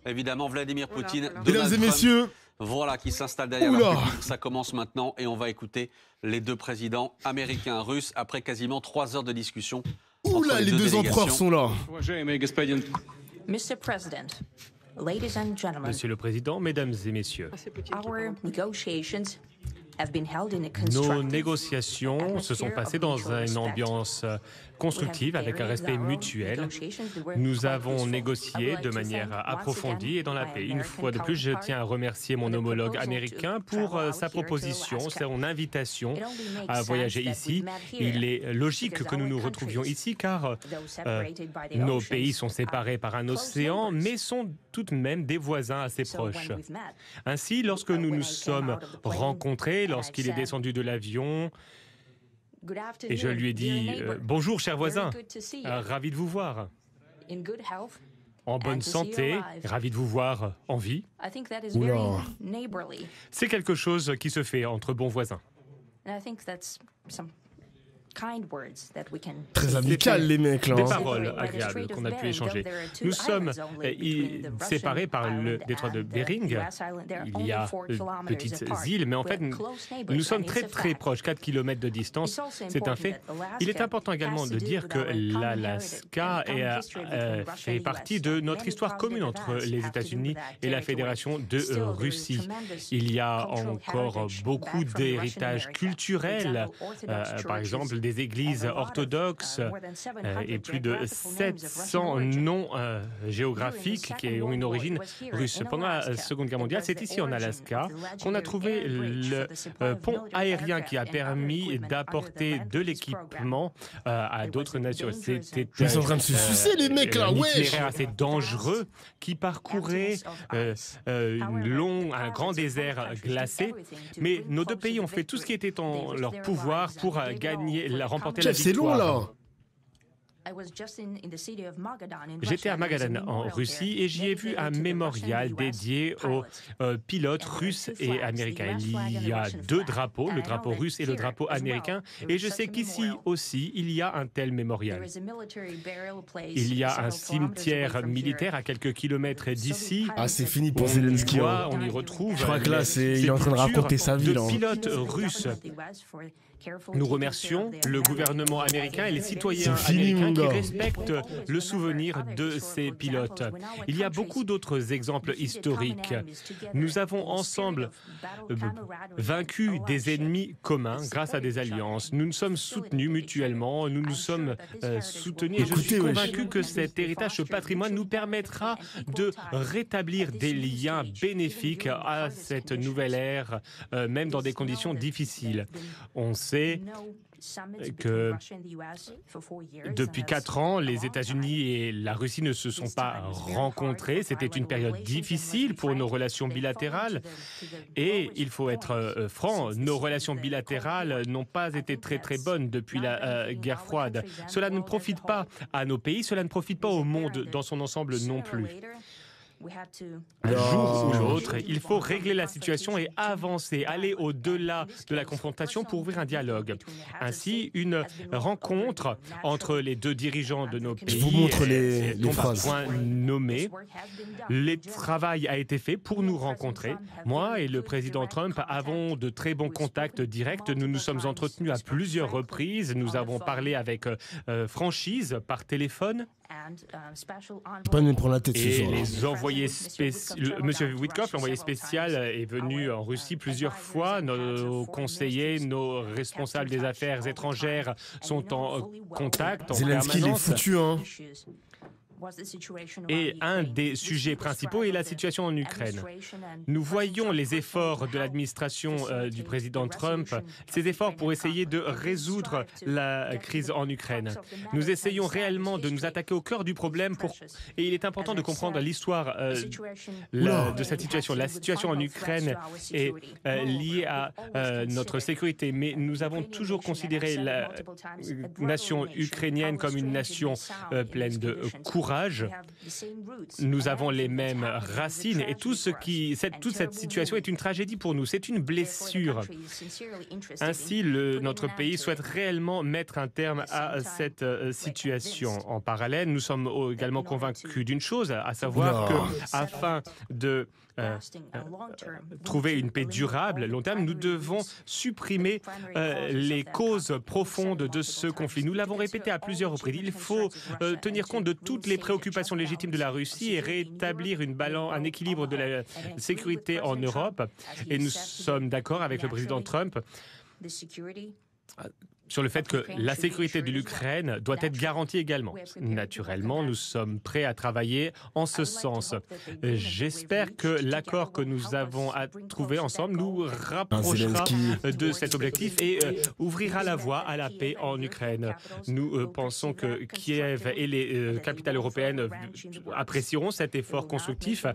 Évidemment, Vladimir Poutine, Mesdames Donald et Trump, messieurs, voilà, qui s'installe derrière leur pupitre. Ça commence maintenant et on va écouter les deux présidents américains, russes, après quasiment 3 heures de discussion entre les deux empereurs délégations. sont là. Mr. President, ladies and gentlemen, Monsieur le Président, Mesdames et Messieurs, our negotiations have been held in a nos constructive négociations se sont passées dans une ambiance constructive avec un respect mutuel. Nous avons négocié de manière approfondie et dans la paix. Une fois de plus, je tiens à remercier mon homologue américain pour sa proposition, son invitation à voyager ici. Il est logique que nous nous retrouvions ici car nos pays sont séparés par un océan, mais sont tout de même des voisins assez proches. Ainsi, lorsque nous nous sommes rencontrés, lorsqu'il est descendu de l'avion, et je lui ai dit « Bonjour, cher voisin, ravi de vous voir. En bonne santé, ravi de vous voir en vie. » C'est quelque chose qui se fait entre bons voisins. Très amical, les mecs, là. Des paroles agréables qu'on a pu échanger. Nous sommes séparés par le détroit de Bering. Il y a de petites îles, mais en fait, nous sommes très très proches, 4 km de distance. C'est un fait. Il est important également de dire que l'Alaska fait partie de notre histoire commune entre les États-Unis et la Fédération de Russie. Il y a encore beaucoup d'héritage culturel, par exemple des églises orthodoxes et plus de 700 noms géographiques qui ont une origine russe. Pendant la Seconde Guerre mondiale, c'est ici en Alaska qu'on a trouvé le pont aérien qui a permis d'apporter de l'équipement à d'autres nations. C'était Ils sont en train de se sucer, les mecs, là, un wesh. itinéraire assez dangereux qui parcourait un grand désert glacé. Mais nos deux pays ont fait tout ce qui était en leur pouvoir pour remporter la Chef, c'est long, victoire. là. J'étais à Magadan en Russie et j'y ai vu un mémorial dédié aux pilotes russes et américains. Il y a 2 drapeaux, le drapeau russe et le drapeau américain, et je sais qu'ici aussi il y a un tel mémorial. Il y a un cimetière militaire à quelques kilomètres d'ici. Ah, c'est fini pour Zelensky. On y retrouve. Je crois que là, il est en train de raconter sa vie, là. De pilotes russes. Nous remercions le gouvernement américain et les citoyens américains qui respectent le souvenir de ces pilotes. Il y a beaucoup d'autres exemples historiques. Nous avons ensemble vaincu des ennemis communs grâce à des alliances. Nous nous sommes soutenus mutuellement, nous nous sommes soutenus. Et je suis convaincu que cet héritage, ce patrimoine nous permettra de rétablir des liens bénéfiques à cette nouvelle ère, même dans des conditions difficiles. On sait que depuis 4 ans, les États-Unis et la Russie ne se sont pas rencontrés. C'était une période difficile pour nos relations bilatérales. Et il faut être franc, nos relations bilatérales n'ont pas été très très bonnes depuis la guerre froide. Cela ne profite pas à nos pays, cela ne profite pas au monde dans son ensemble non plus. Un jour ou l'autre, il faut régler la situation et avancer, aller au-delà de la confrontation pour ouvrir un dialogue. Ainsi, une rencontre entre les 2 dirigeants de nos pays. Je vous montre les phrases. Point nommé. Le travail a été fait pour nous rencontrer. Moi et le président Trump avons de très bons contacts directs. Nous nous sommes entretenus à plusieurs reprises. Nous avons parlé avec franchise par téléphone. Pas me prendre la tête Et ce soir. les envoyés spéciaux, Monsieur Witkoff, l'envoyé spécial, est venu en Russie plusieurs fois. Nos conseillers, nos responsables des affaires étrangères sont en contact en Zelensky, il est permanence. foutu, hein. Et un des sujets principaux est la situation en Ukraine. Nous voyons les efforts de l'administration du président Trump, ces efforts pour essayer de résoudre la crise en Ukraine. Nous essayons réellement de nous attaquer au cœur du problème et il est important de comprendre l'histoire de cette situation. La situation en Ukraine est liée à notre sécurité, mais nous avons toujours considéré la nation ukrainienne comme une nation pleine de courage courage. Nous avons les mêmes racines et toute cette situation est une tragédie pour nous. C'est une blessure. Ainsi, notre pays souhaite réellement mettre un terme à cette situation. En parallèle, nous sommes également convaincus d'une chose, à savoir que afin de trouver une paix durable, long terme, nous devons supprimer les causes profondes de ce conflit. Nous l'avons répété à plusieurs reprises. Il faut tenir compte de toutes les préoccupations légitimes de la Russie et rétablir un équilibre de la sécurité en Europe. Et nous sommes d'accord avec le président Trump sur le fait que la sécurité de l'Ukraine doit être garantie également. Naturellement, nous sommes prêts à travailler en ce sens. J'espère que l'accord que nous avons à trouver ensemble nous rapprochera de cet objectif et ouvrira la voie à la paix en Ukraine. Nous pensons que Kiev et les capitales européennes apprécieront cet effort constructif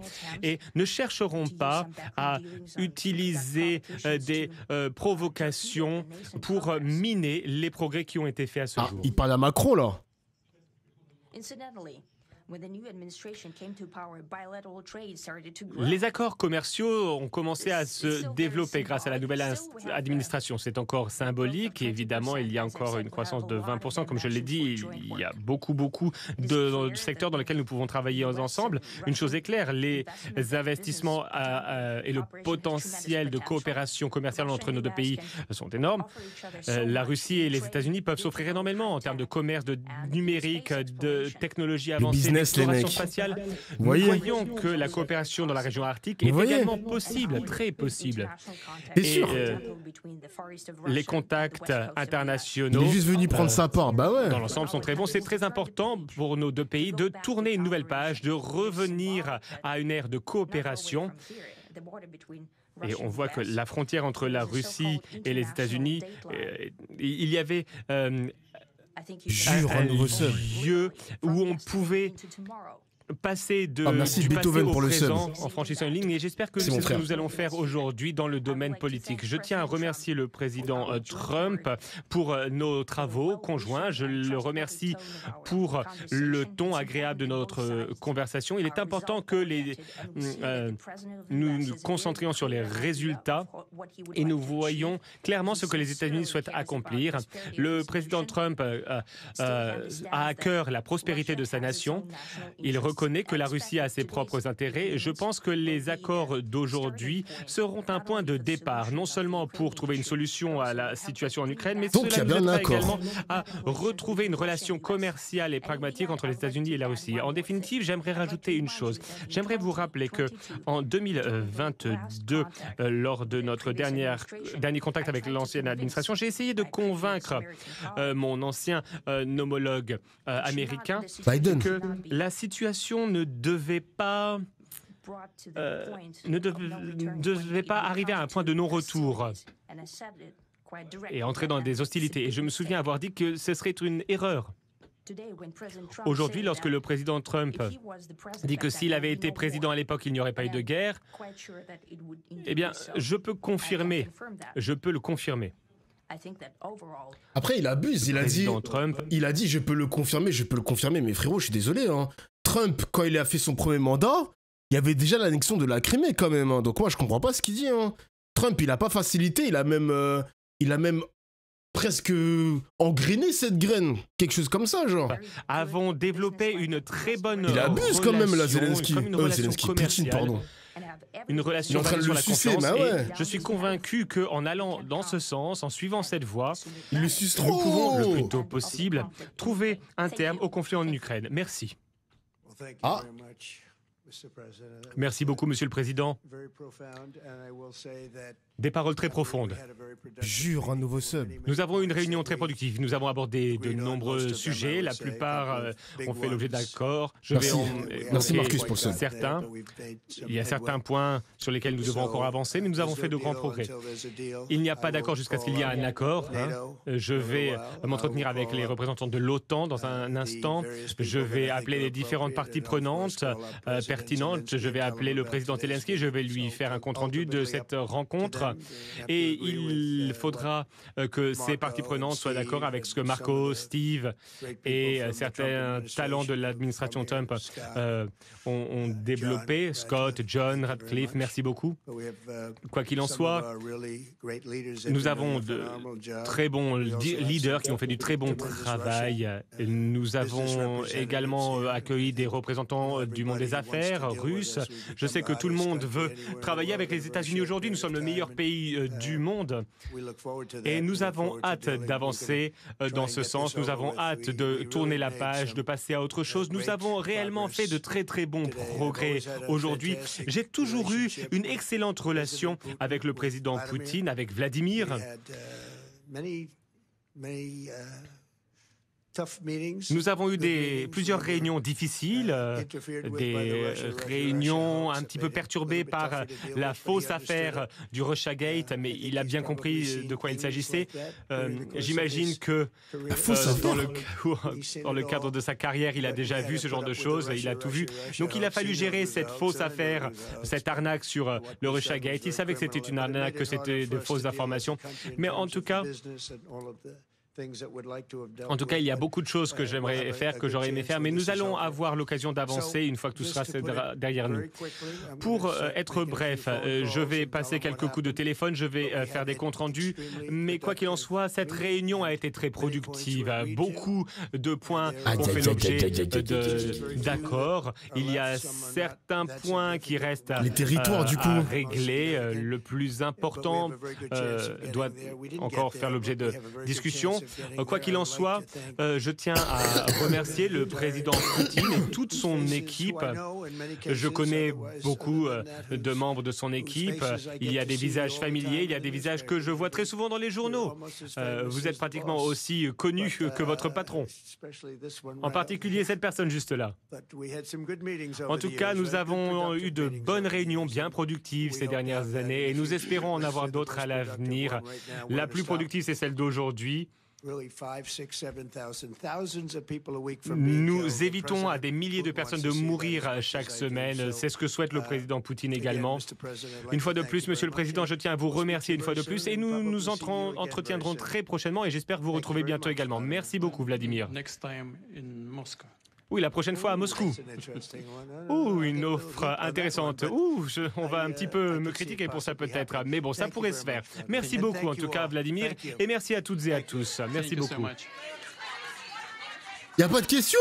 et ne chercheront pas à utiliser des provocations pour miner les progrès qui ont été faits à ce jour. Il parle à Macron, là. Les accords commerciaux ont commencé à se développer grâce à la nouvelle administration. C'est encore symbolique et évidemment, il y a encore une croissance de 20%. Comme je l'ai dit, il y a beaucoup de secteurs dans lesquels nous pouvons travailler ensemble. Une chose est claire, les investissements et le potentiel de coopération commerciale entre nos deux pays sont énormes. La Russie et les États-Unis peuvent s'offrir énormément en termes de commerce, de numérique, de technologie avancée. L'exploration spatiale. Nous voyons que la coopération dans la région arctique est également possible, très possible. Et les contacts internationaux il est juste venu prendre sa part, bah ouais. Dans l'ensemble sont très bons. C'est très important pour nos deux pays de tourner une nouvelle page, de revenir à une ère de coopération. Et on voit que la frontière entre la Russie et les États-Unis, il y avait un nouveau lieu où on pouvait passer du passé au présent en franchissant une ligne et j'espère que c'est ce que nous allons faire aujourd'hui dans le domaine politique. Je tiens à remercier le président Trump pour nos travaux conjoints. Je le remercie pour le ton agréable de notre conversation. Il est important que nous nous concentrions sur les résultats et nous voyons clairement ce que les États-Unis souhaitent accomplir. Le président Trump a à cœur la prospérité de sa nation. Il reconnaît que la Russie a ses propres intérêts. Je pense que les accords d'aujourd'hui seront un point de départ, non seulement pour trouver une solution à la situation en Ukraine, mais cela nous aidera également à retrouver une relation commerciale et pragmatique entre les États-Unis et la Russie. En définitive, j'aimerais rajouter une chose. J'aimerais vous rappeler que en 2022, lors de notre dernier contact avec l'ancienne administration, j'ai essayé de convaincre mon ancien homologue américain que la situation ne devait pas arriver à un point de non-retour et entrer dans des hostilités. Et je me souviens avoir dit que ce serait une erreur. Aujourd'hui, lorsque le président Trump dit que s'il avait été président à l'époque, il n'y aurait pas eu de guerre, eh bien, je peux le confirmer. Après, il abuse, il a dit je peux le confirmer, mais frérot, je suis désolé, hein. Trump, quand il a fait son premier mandat, il y avait déjà l'annexion de la Crimée quand même, hein. Donc moi je comprends pas ce qu'il dit, hein. Trump, il a pas facilité, il a même presque engrainé cette graine, quelque chose comme ça, genre. Avons développé une très bonne il abuse quand même, là, Zelensky. Poutine, pardon. Une relation basée sur la confiance. Et je suis convaincu qu'en allant dans ce sens, en suivant cette voie, nous pouvons le plus tôt possible trouver un terme au conflit en Ukraine. Merci. Merci beaucoup, Monsieur le Président. Des paroles très profondes. Jure, un nouveau sub. Nous avons eu une réunion très productive. Nous avons abordé de nombreux sujets. La plupart ont fait l'objet d'accords. Merci Marcus pour ça. Il y a certains points sur lesquels nous devons encore avancer, mais nous avons fait de grands progrès. Il n'y a pas d'accord jusqu'à ce qu'il y ait un accord. Je vais m'entretenir avec les représentants de l'OTAN dans un instant. Je vais appeler les différentes parties prenantes pertinentes. Je vais appeler le président Zelensky. Je vais lui faire un compte-rendu de cette rencontre. cours et il faudra que ces parties prenantes soient d'accord avec ce que Marco, Steve et certains talents de l'administration Trump ont développé. Scott, John, Radcliffe, merci beaucoup. Quoi qu'il en soit, nous avons de très bons leaders qui ont fait du très bon travail. Nous avons également accueilli des représentants du monde des affaires russes. Je sais que tout le monde veut travailler avec les États-Unis aujourd'hui. Nous sommes le meilleur pays du monde et nous avons hâte d'avancer dans ce sens. Nous avons hâte de tourner la page, de passer à autre chose. Nous avons réellement fait de très très bons progrès aujourd'hui. J'ai toujours eu une excellente relation avec le président Poutine, avec Vladimir. Nous avons eu plusieurs réunions difficiles, des réunions un petit peu perturbées par la fausse affaire du Russiagate, mais il a bien compris de quoi il s'agissait. J'imagine que dans le cadre de sa carrière, il a déjà vu ce genre de choses, il a tout vu. Donc il a fallu gérer cette fausse affaire, cette arnaque sur le Russiagate. Il savait que c'était une arnaque, que c'était des fausses informations, mais en tout cas, il y a beaucoup de choses que j'aimerais faire, que j'aurais aimé faire, mais nous allons avoir l'occasion d'avancer une fois que tout sera derrière nous. Pour être bref, je vais passer quelques coups de téléphone, je vais faire des comptes rendus, mais quoi qu'il en soit, cette réunion a été très productive. Beaucoup de points ont fait l'objet d'accords. Il y a certains points qui restent à régler. Le plus important doit encore faire l'objet de discussions. Quoi qu'il en soit, je tiens à remercier le président Poutine et toute son équipe. Je connais beaucoup de membres de son équipe. Il y a des visages familiers, il y a des visages que je vois très souvent dans les journaux. Vous êtes pratiquement aussi connu que votre patron. En particulier cette personne juste là. En tout cas, nous avons eu de bonnes réunions bien productives ces dernières années et nous espérons en avoir d'autres à l'avenir. La plus productive, c'est celle d'aujourd'hui. Nous évitons à des milliers de personnes de mourir chaque semaine. C'est ce que souhaite le président Poutine également. Une fois de plus, Monsieur le Président, je tiens à vous remercier une fois de plus et nous nous entretiendrons très prochainement et j'espère vous retrouver bientôt également. Merci beaucoup, Vladimir. Oui, la prochaine fois à Moscou. Une offre intéressante. On va un petit peu me critiquer pour ça peut-être, mais bon, ça pourrait se faire. Merci beaucoup en tout cas, Vladimir, et merci à toutes et à tous. Merci beaucoup. Y a pas de questions?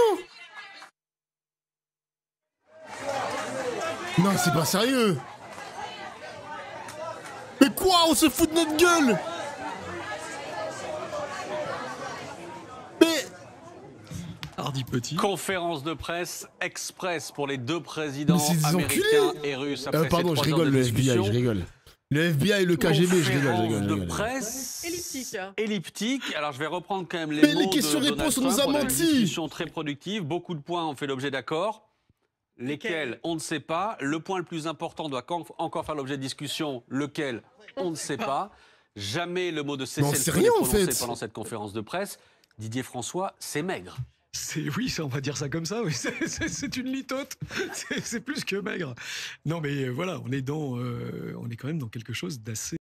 Non, c'est pas sérieux. Mais quoi? On se fout de notre gueule? Petit. Conférence de presse express pour les deux présidents américains et russes. Pardon, je rigole, le FBI, je rigole. Le FBI et le KGB, je rigole. Conférence de presse elliptique. Alors, je vais reprendre quand même les mots les questions-réponses, on nous a menti. Discussion très productive. Beaucoup de points ont fait l'objet d'accords. Lesquels, on ne sait pas. Le point le plus important doit encore faire l'objet de discussion. Lequel, on ne sait pas. Jamais le mot de cessez-le-feu n'est prononcé pendant cette conférence de presse. Didier François, c'est maigre. Oui, on va dire ça comme ça, oui. C'est une litote, c'est plus que maigre. Non mais voilà, on est quand même dans quelque chose d'assez...